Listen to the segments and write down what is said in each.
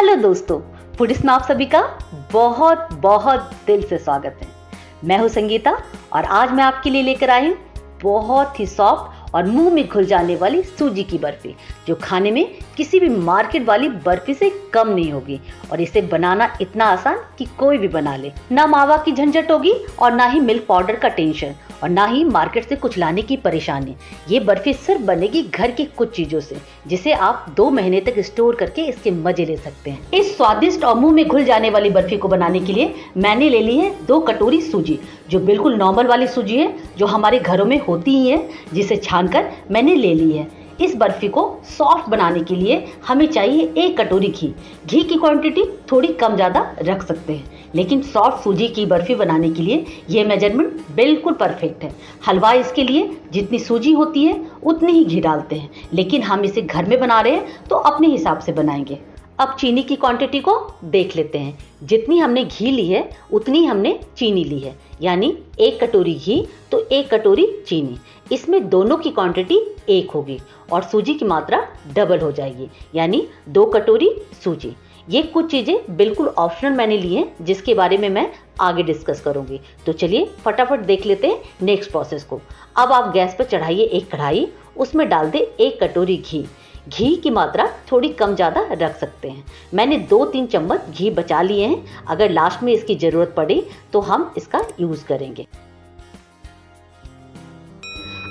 Hello दोस्तों, फूडिस में आप सभी का बहुत बहुत दिल से स्वागत है। मैं हूं संगीता और आज मैं आपके लिए लेकर आई हूं बहुत ही सॉफ्ट और मुंह में घुल जाने वाली सूजी की बर्फी, जो खाने में किसी भी मार्केट वाली बर्फी से कम नहीं होगी। और इसे बनाना इतना आसान कि कोई भी बना ले। ना मावा की झंझट होगी और ना ही मिल्क पाउडर का टेंशन और ना ही मार्केट से कुछ लाने की परेशानी। ये बर्फी सिर्फ बनेगी घर की कुछ चीजों से, जिसे आप 2 महीने तक स्टोर करके इसके मजे ले सकते हैं। इस स्वादिष्ट और मुंह में घुल जाने वाली बर्फी को बनाने के लिए मैंने ले ली है 2 कटोरी सूजी, जो बिल्कुल नॉर्मल वाली सूजी है, जो हमारे घरों में होती ही है, जिसे छानकर मैंने ले ली है। इस बर्फी को सॉफ्ट बनाने के लिए हमें चाहिए 1 कटोरी घी। घी की क्वांटिटी थोड़ी कम ज़्यादा रख सकते हैं, लेकिन सॉफ्ट सूजी की बर्फी बनाने के लिए ये मेजरमेंट बिल्कुल परफेक्ट है। हलवा इसके लिए जितनी सूजी होती है उतनी ही घी डालते हैं, लेकिन हम इसे घर में बना रहे हैं तो अपने हिसाब से बनाएंगे। अब चीनी की क्वांटिटी को देख लेते हैं। जितनी हमने घी ली है उतनी हमने चीनी ली है, यानी 1 कटोरी घी तो 1 कटोरी चीनी। इसमें दोनों की क्वांटिटी 1 होगी और सूजी की मात्रा डबल हो जाएगी, यानी 2 कटोरी सूजी। ये कुछ चीज़ें बिल्कुल ऑप्शनल मैंने ली हैं, जिसके बारे में मैं आगे डिस्कस करूंगी। तो चलिए फटाफट देख लेते हैं नेक्स्ट प्रोसेस को। अब आप गैस पर चढ़ाइए एक कढ़ाई, उसमें डाल दें 1 कटोरी घी। घी की मात्रा थोड़ी कम ज़्यादा रख सकते हैं। मैंने 2-3 चम्मच घी बचा लिए हैं, अगर लास्ट में इसकी ज़रूरत पड़े तो हम इसका यूज़ करेंगे।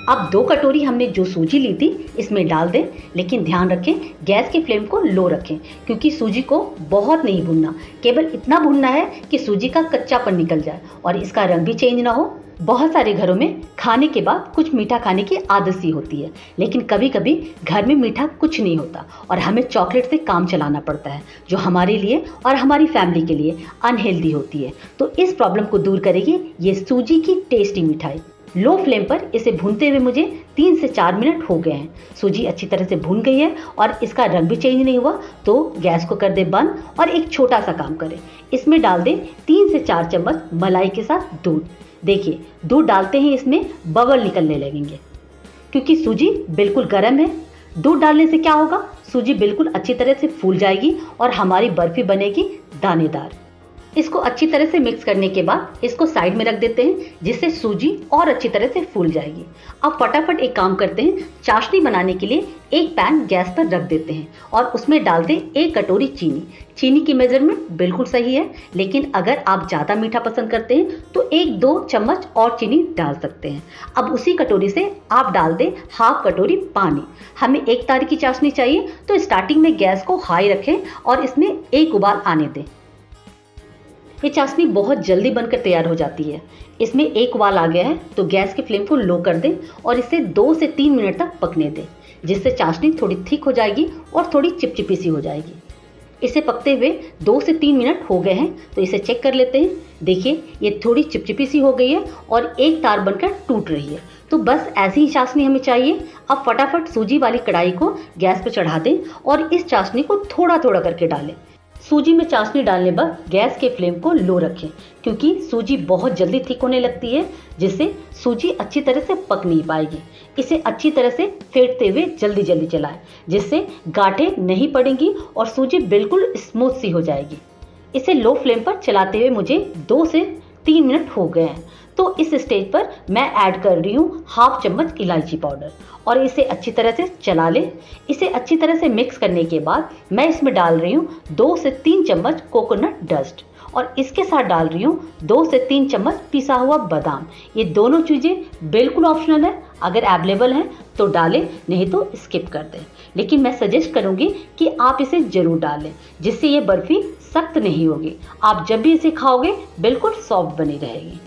अब 2 कटोरी हमने जो सूजी ली थी इसमें डाल दें, लेकिन ध्यान रखें गैस की फ्लेम को लो रखें, क्योंकि सूजी को बहुत नहीं भूनना, केवल इतना भूनना है कि सूजी का कच्चापन निकल जाए और इसका रंग भी चेंज ना हो। बहुत सारे घरों में खाने के बाद कुछ मीठा खाने की आदत सी होती है, लेकिन कभी कभी घर में मीठा कुछ नहीं होता और हमें चॉकलेट से काम चलाना पड़ता है, जो हमारे लिए और हमारी फैमिली के लिए अनहेल्दी होती है। तो इस प्रॉब्लम को दूर करेगी ये सूजी की टेस्टी मिठाई। लो फ्लेम पर इसे भूनते हुए मुझे 3 से 4 मिनट हो गए हैं। सूजी अच्छी तरह से भून गई है और इसका रंग भी चेंज नहीं हुआ, तो गैस को कर दे बंद और एक छोटा सा काम करें। इसमें डाल दें 3 से 4 चम्मच मलाई के साथ दूध। देखिए, दूध डालते ही इसमें बबल निकलने लगेंगे, क्योंकि सूजी बिल्कुल गर्म है। दूध डालने से क्या होगा, सूजी बिल्कुल अच्छी तरह से फूल जाएगी और हमारी बर्फी बनेगी दानेदार। इसको अच्छी तरह से मिक्स करने के बाद इसको साइड में रख देते हैं, जिससे सूजी और अच्छी तरह से फूल जाएगी। अब फटाफट एक काम करते हैं, चाशनी बनाने के लिए एक पैन गैस पर रख देते हैं और उसमें डाल दें 1 कटोरी चीनी। चीनी की मेजरमेंट बिल्कुल सही है, लेकिन अगर आप ज़्यादा मीठा पसंद करते हैं तो 1-2 चम्मच और चीनी डाल सकते हैं। अब उसी कटोरी से आप डाल दें 1/2 कटोरी पानी। हमें 1 तारी की चाशनी चाहिए, तो स्टार्टिंग में गैस को हाई रखें और इसमें 1 उबाल आने दें। ये चाशनी बहुत जल्दी बनकर तैयार हो जाती है। इसमें 1 उबाल आ गया है तो गैस की फ्लेम को लो कर दें और इसे 2 से 3 मिनट तक पकने दें, जिससे चाशनी थोड़ी थिक हो जाएगी और थोड़ी चिपचिपी सी हो जाएगी। इसे पकते हुए 2 से 3 मिनट हो गए हैं, तो इसे चेक कर लेते हैं। देखिए, ये थोड़ी चिपचिपी सी हो गई है और एक तार बनकर टूट रही है। तो बस ऐसी ही चाशनी हमें चाहिए। अब फटाफट सूजी वाली कढ़ाई को गैस पर चढ़ा दें और इस चाशनी को थोड़ा थोड़ा करके डालें। सूजी में चाशनी डालने पर गैस के फ्लेम को लो रखें, क्योंकि सूजी बहुत जल्दी थिक होने लगती है, जिससे सूजी अच्छी तरह से पक नहीं पाएगी। इसे अच्छी तरह से फेंटते हुए जल्दी जल्दी चलाएं, जिससे गांठें नहीं पड़ेंगी और सूजी बिल्कुल स्मूथ सी हो जाएगी। इसे लो फ्लेम पर चलाते हुए मुझे 2 से 3 मिनट हो गए हैं, तो इस स्टेज पर मैं ऐड कर रही हूँ 1/2 चम्मच इलायची पाउडर और इसे अच्छी तरह से चला लें। इसे अच्छी तरह से मिक्स करने के बाद मैं इसमें डाल रही हूँ 2 से 3 चम्मच कोकोनट डस्ट और इसके साथ डाल रही हूँ 2 से 3 चम्मच पिसा हुआ बादाम। ये दोनों चीज़ें बिल्कुल ऑप्शनल है, अगर अवेलेबल हैं तो डालें, नहीं तो स्किप कर दें। लेकिन मैं सजेस्ट करूँगी कि आप इसे ज़रूर डालें, जिससे ये बर्फ़ी सख्त नहीं होगी। आप जब भी इसे खाओगे बिल्कुल सॉफ्ट बनी रहेगी।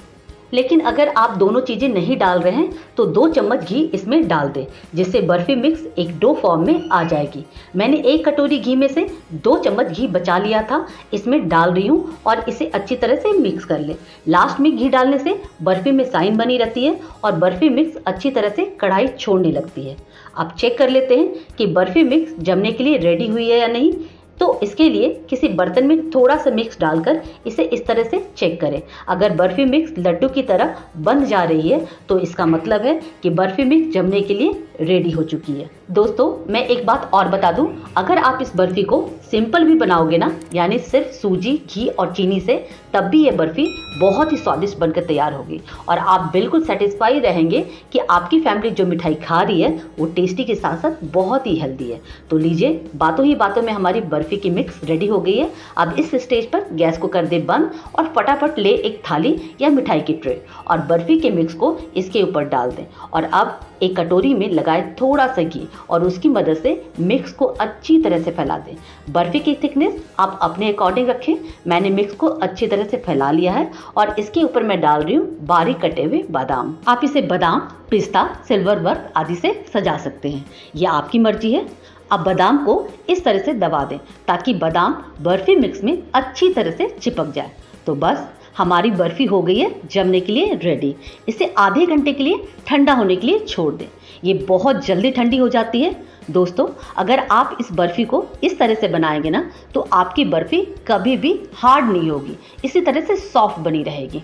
लेकिन अगर आप दोनों चीज़ें नहीं डाल रहे हैं तो 2 चम्मच घी इसमें डाल दें, जिससे बर्फी मिक्स एक डो फॉर्म में आ जाएगी। मैंने 1 कटोरी घी में से 2 चम्मच घी बचा लिया था, इसमें डाल रही हूँ और इसे अच्छी तरह से मिक्स कर लें। लास्ट में घी डालने से बर्फी में साइन बनी रहती है और बर्फी मिक्स अच्छी तरह से कढ़ाई छोड़ने लगती है। अब चेक कर लेते हैं कि बर्फी मिक्स जमने के लिए रेडी हुई है या नहीं। तो इसके लिए किसी बर्तन में थोड़ा सा मिक्स डालकर इसे इस तरह से चेक करें। अगर बर्फी मिक्स लड्डू की तरह बंध जा रही है तो इसका मतलब है कि बर्फी मिक्स जमने के लिए रेडी हो चुकी है। दोस्तों मैं एक बात और बता दूं, अगर आप इस बर्फी को सिंपल भी बनाओगे ना, यानी सिर्फ सूजी, घी और चीनी से, तब भी ये बर्फी बहुत ही स्वादिष्ट बनकर तैयार होगी और आप बिल्कुल सेटिस्फाई रहेंगे कि आपकी फैमिली जो मिठाई खा रही है वो टेस्टी के साथ साथ बहुत ही हेल्दी है। तो लीजिए, बातों ही बातों में हमारी बर्फी की मिक्स रेडी हो गई है। अब इस स्टेज पर गैस को कर दे बंद और फटाफट ले एक थाली या मिठाई की ट्रे और बर्फी के मिक्स को इसके ऊपर डाल दें और अब एक कटोरी में लगाए थोड़ा सा घी और उसकी मदद से मिक्स को अच्छी तरह से फैला दें। बर्फी की थिकनेस आप अपने अकॉर्डिंग रखें। मैंने मिक्स को अच्छी तरह से फैला लिया है और इसके ऊपर मैं डाल रही हूँ बारीक कटे हुए बादाम। आप इसे बादाम, पिस्ता, सिल्वर वर्क आदि से सजा सकते हैं, यह आपकी मर्जी है। अब बादाम को इस तरह से दबा दें ताकि बादाम बर्फी मिक्स में अच्छी तरह से चिपक जाए। तो बस हमारी बर्फी हो गई है जमने के लिए रेडी। इसे आधे घंटे के लिए ठंडा होने के लिए छोड़ दें। ये बहुत जल्दी ठंडी हो जाती है। दोस्तों अगर आप इस बर्फी को इस तरह से बनाएंगे ना, तो आपकी बर्फी कभी भी हार्ड नहीं होगी, इसी तरह से सॉफ्ट बनी रहेगी।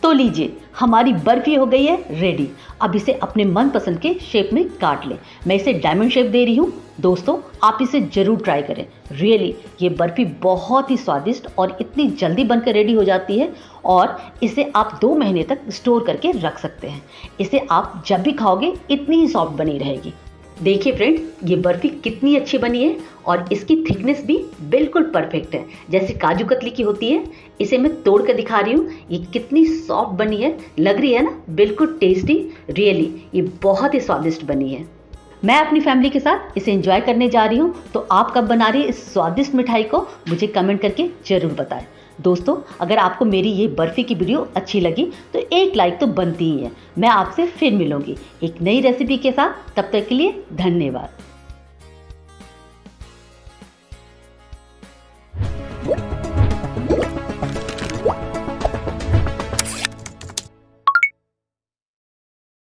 तो लीजिए, हमारी बर्फी हो गई है रेडी। अब इसे अपने मनपसंद के शेप में काट लें। मैं इसे डायमंड शेप दे रही हूँ। दोस्तों आप इसे जरूर ट्राई करें। रियली ये बर्फी बहुत ही स्वादिष्ट और इतनी जल्दी बनकर रेडी हो जाती है और इसे आप 2 महीने तक स्टोर करके रख सकते हैं। इसे आप जब भी खाओगे इतनी ही सॉफ्ट बनी रहेगी। देखिए फ्रेंड्स, ये बर्फी कितनी अच्छी बनी है और इसकी थिकनेस भी बिल्कुल परफेक्ट है, जैसे काजू कतली की होती है। इसे मैं तोड़ कर दिखा रही हूँ, ये कितनी सॉफ्ट बनी है, लग रही है ना, बिल्कुल टेस्टी। रियली ये बहुत ही स्वादिष्ट बनी है। मैं अपनी फैमिली के साथ इसे एंजॉय करने जा रही हूँ। तो आप कब बना रही है इस स्वादिष्ट मिठाई को, मुझे कमेंट करके जरूर बताएं। दोस्तों अगर आपको मेरी ये बर्फी की वीडियो अच्छी लगी तो एक लाइक तो बनती ही है। मैं आपसे फिर मिलूंगी एक नई रेसिपी के साथ। तब तक के लिए धन्यवाद।